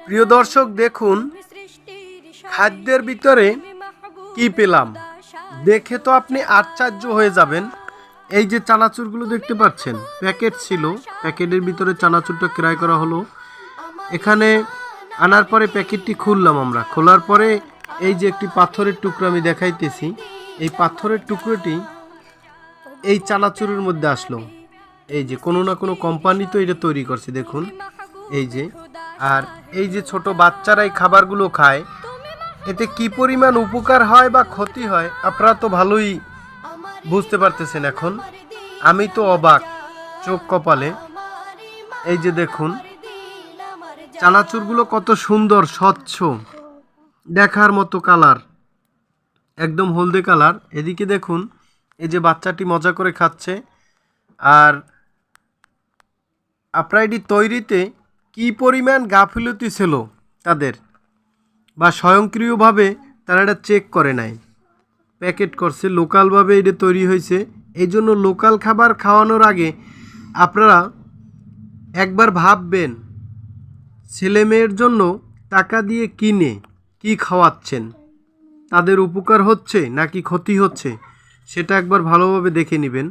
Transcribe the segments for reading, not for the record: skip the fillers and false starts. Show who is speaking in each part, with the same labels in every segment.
Speaker 1: প্রিয় দর্শক দেখুন খাদ্যের ভিতরে কি পেলাম, দেখে তো আপনি আশ্চর্য হয়ে যাবেন। এই যে চানাচুরগুলো দেখতে পাচ্ছেন, প্যাকেট ছিল, প্যাকেটের ভিতরে চানাচুরটা ক্রয় করা হলো। এখানে আনার পরে প্যাকেটটি খুললাম আমরা, খোলার পরে এই যে একটি পাথরের টুকরো আমি দেখাইতেছি, এই পাথরের টুকরোটি এই চানাচুরের মধ্যে আসলো। এই যে কোনো না কোনো কোম্পানি তো এটা তৈরি করছে দেখুন, এই যে। আর এই যে ছোট বাচ্চারা এই খাবারগুলো খায়, এতে কি পরিমাণ উপকার হয় বা ক্ষতি হয় আপনারা তো ভালোই বুঝতে পারতেছেন। এখন আমি তো অবাক, চোখ কপালে। এই যে দেখুন চানাচুরগুলো কত সুন্দর, স্বচ্ছ, দেখার মতো কালার, একদম হলদে কালার। এদিকে দেখুন এই যে বাচ্চাটি মজা করে খাচ্ছে। আর আপনার এটি তৈরিতে কি পরিমাণ গাফিলতি ছিল তাদের, বা স্বয়ংক্রিয়ভাবে তারা এটা চেক করে নাই, প্যাকেট করছে, লোকালভাবে এটা তৈরি হয়েছে। এই জন্য লোকাল খাবার খাওয়ানোর আগে আপনারা একবার ভাববেন ছেলে মেয়ের জন্য টাকা দিয়ে কিনে কি খাওয়াচ্ছেন, তাদের উপকার হচ্ছে নাকি ক্ষতি হচ্ছে, সেটা একবার ভালোভাবে দেখে নেবেন।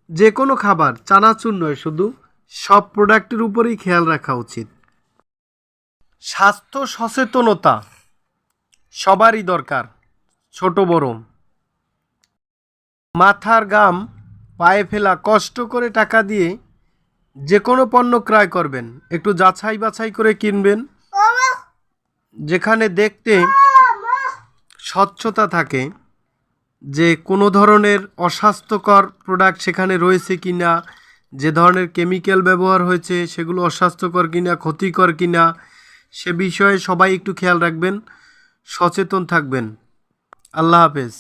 Speaker 1: যে কোনো খাবার, চানাচুর নয় শুধু, সব প্রোডাক্টের উপরেই খেয়াল রাখা উচিত। স্বাস্থ্য সচেতনতা সবারই দরকার, ছোট বড়। মাথার ঘাম পায়ে ফেলা কষ্ট করে টাকা দিয়ে যে কোনো পণ্য ক্রয় করবেন, একটু যাচাই বাছাই করে কিনবেন, যেখানে দেখতে স্বচ্ছতা থাকে, যে কোনো ধরনের অস্বাস্থ্যকর প্রোডাক্ট সেখানে রয়েছে কিনা, যে ধরনের কেমিক্যাল ব্যবহার হয়েছে সেগুলো অস্বাস্থ্যকর কিনা, ক্ষতিকর কিনা, সে বিষয়ে সবাই একটু খেয়াল রাখবেন, সচেতন থাকবেন। আল্লাহ হাফেজ।